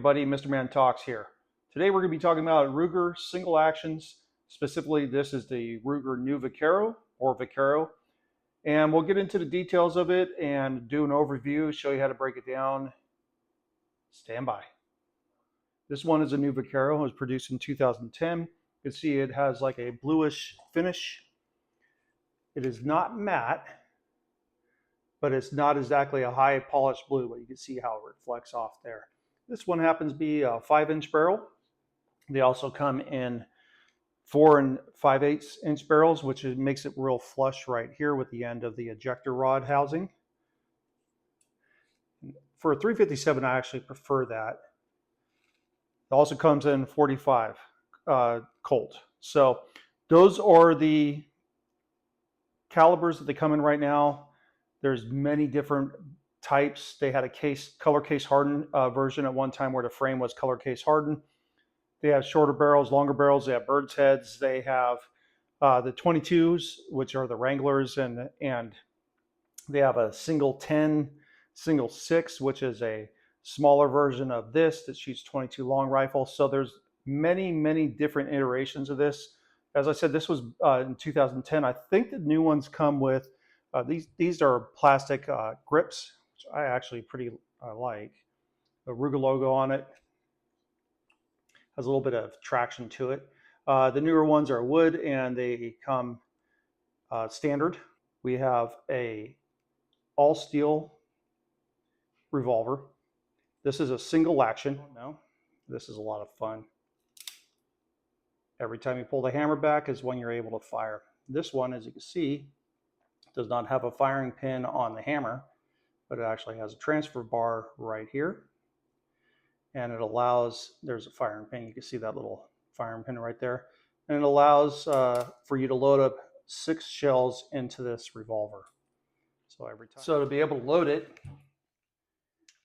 everybody, Mr. Man Talks here. Today we're going to be talking about Ruger single actions. Specifically, this is the Ruger New Vaquero or Vaquero. And we'll get into the details of it and do an overview, show you how to break it down. Stand by. This one is a New Vaquero. It was produced in 2010. You can see it has like a bluish finish. It is not matte, but it's not exactly a high polished blue, but you can see how it reflects off there. This one happens to be a 5-inch barrel. They also come in 4 and 5/8 inch barrels, which makes it real flush right here with the end of the ejector rod housing. For a 357, I actually prefer that. It also comes in 45 Colt. So those are the calibers that they come in right now. There's many different types. They had a color case hardened version at one time where the frame was color case hardened. They have shorter barrels, longer barrels. They have bird's heads. They have the 22s, which are the Wranglers, and they have a single 10, single 6, which is a smaller version of this that shoots 22 long rifles. So there's many different iterations of this. As I said, this was in 2010. I think the new ones come with these are plastic grips, which I actually pretty like. The Ruger logo on it has a little bit of traction to it. The newer ones are wood and they come standard. We have a all steel revolver. This is a single action. No, this is a lot of fun. Every time you pull the hammer back is when you're able to fire. This one, as you can see, does not have a firing pin on the hammer, but it actually has a transfer bar right here. And it allows, there's a firing pin. You can see that little firing pin right there. And it allows for you to load up 6 shells into this revolver. So every time. So to be able to load it,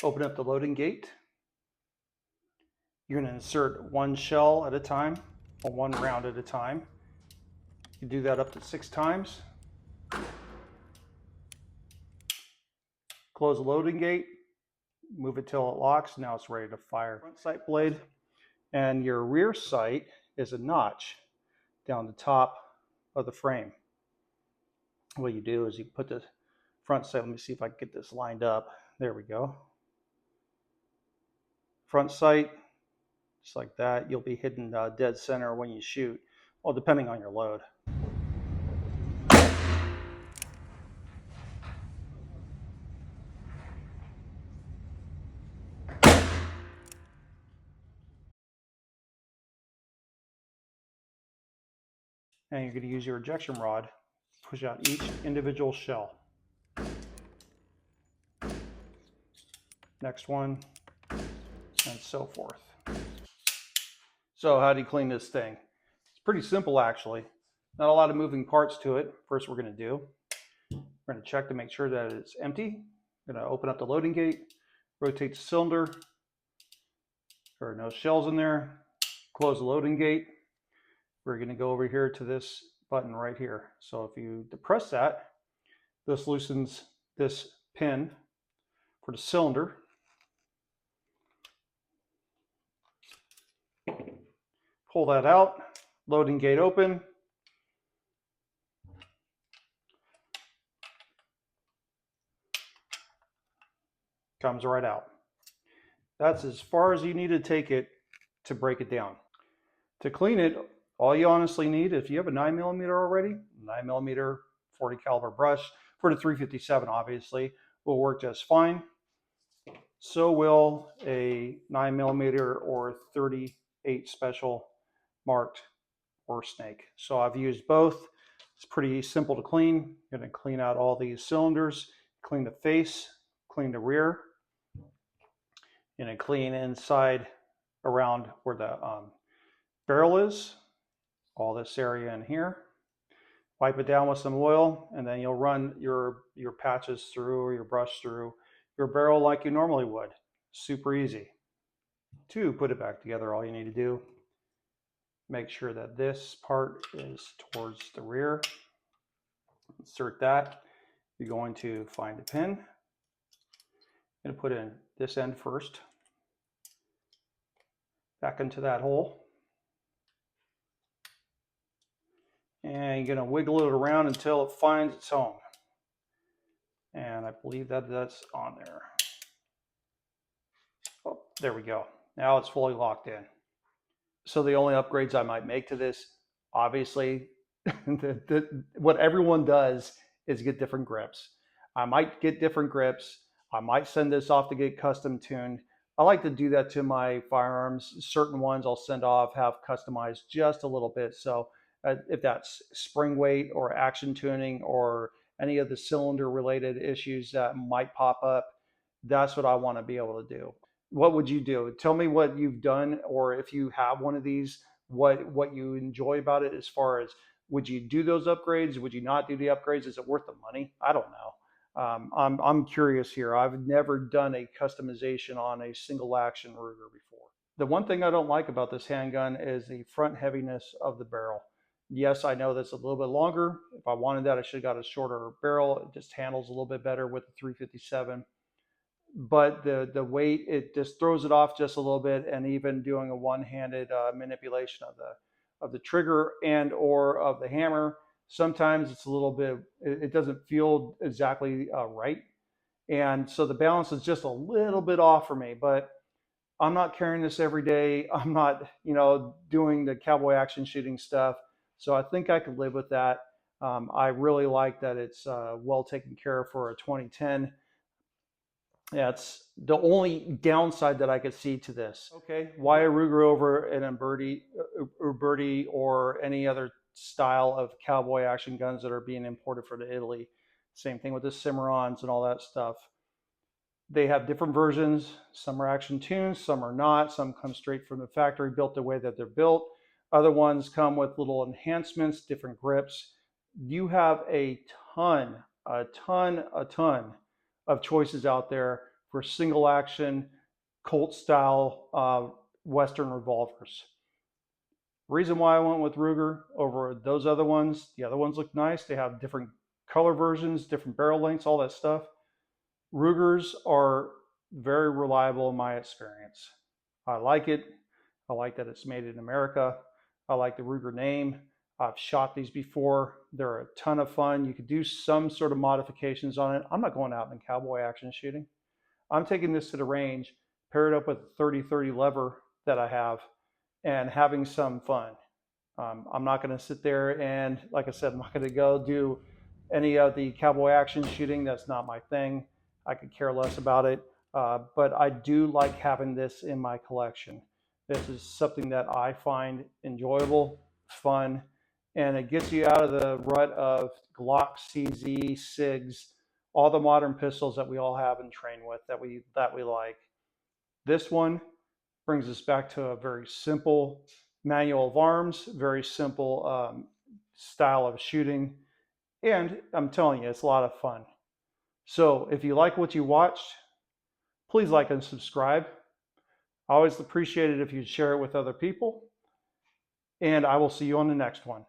open up the loading gate. You're going to insert 1 shell at a time, or 1 round at a time. You do that up to 6 times. Close the loading gate, move it till it locks. Now it's ready to fire. Front sight blade, and your rear sight is a notch down the top of the frame. What you do is you put the front sight, let me see if I can get this lined up. There we go. Front sight, just like that. You'll be hitting dead center when you shoot, well, depending on your load. And you're going to use your ejection rod to push out each individual shell. Next one, and so forth. So how do you clean this thing? It's pretty simple, actually. Not a lot of moving parts to it. First, we're going to do, we're going to check to make sure that it's empty. We're going to open up the loading gate, rotate the cylinder. There are no shells in there. Close the loading gate. We're going to go over here to this button right here. So if you depress that, this loosens this pin for the cylinder. Pull that out, loading gate open. Comes right out. That's as far as you need to take it to break it down. To clean it, all you honestly need, if you have a 9mm already, 9mm 40 caliber brush for the 357 obviously will work just fine. So will a 9mm or 38 special marked or snake. So I've used both. It's pretty simple to clean. You're going to clean out all these cylinders, clean the face, clean the rear, and clean inside around where the barrel is. All this area in here. Wipe it down with some oil, and then you'll run your patches through or your brush through your barrel like you normally would. Super easy. To put it back together, all you need to do, make sure that this part is towards the rear. Insert that. You're going to find a pin. I'm going to put in this end first. back into that hole. And you're going to wiggle it around until it finds its home. And I believe that that's on there. Oh, there we go. Now it's fully locked in. So the only upgrades I might make to this, obviously, what everyone does is get different grips. I might get different grips. I might send this off to get custom tuned. I like to do that to my firearms. Certain ones I'll send off, have customized just a little bit. So if that's spring weight or action tuning or any of the cylinder related issues that might pop up, that's what I want to be able to do. What would you do? Tell me what you've done, or if you have one of these, what you enjoy about it. As far as, would you do those upgrades? Would you not do the upgrades? Is it worth the money? I don't know. I'm curious here. I've never done a customization on a single action Ruger before. The one thing I don't like about this handgun is the front heaviness of the barrel. Yes, I know that's a little bit longer. If I wanted that, I should have got a shorter barrel. It just handles a little bit better with the 357. But the weight, it just throws it off just a little bit. And even doing a one-handed manipulation of the trigger and or of the hammer, sometimes it's a little bit, it doesn't feel exactly right. And so the balance is just a little bit off for me. But I'm not carrying this every day. I'm not, doing the cowboy action shooting stuff. So I think I could live with that. I really like that it's well taken care of for a 2010. That's the only downside that I could see to this. Okay, why a Ruger over an Uberti or any other style of cowboy action guns that are being imported from Italy? Same thing with the Cimarrons and all that stuff. They have different versions. Some are action tuned, some are not. Some come straight from the factory, built the way that they're built. Other ones come with little enhancements, different grips. You have a ton of choices out there for single action Colt style Western revolvers. Reason why I went with Ruger over those other ones, the other ones look nice. They have different color versions, different barrel lengths, all that stuff. Rugers are very reliable in my experience. I like it. I like that it's made in America. I like the Ruger name. I've shot these before. They're a ton of fun. You could do some sort of modifications on it. I'm not going out in cowboy action shooting. I'm taking this to the range, pair it up with the 30-30 lever that I have, and having some fun. I'm not going to sit there and, like I said, I'm not going to go do any of the cowboy action shooting. That's not my thing. I could care less about it. But I do like having this in my collection. This is something that I find enjoyable, fun, and it gets you out of the rut of Glock, CZ, SIGs, all the modern pistols that we all have and train with that we like. This one brings us back to a very simple manual of arms, very simple style of shooting, and I'm telling you, it's a lot of fun. So if you like what you watched, please like and subscribe. I always appreciate it if you share it with other people, and I will see you on the next one.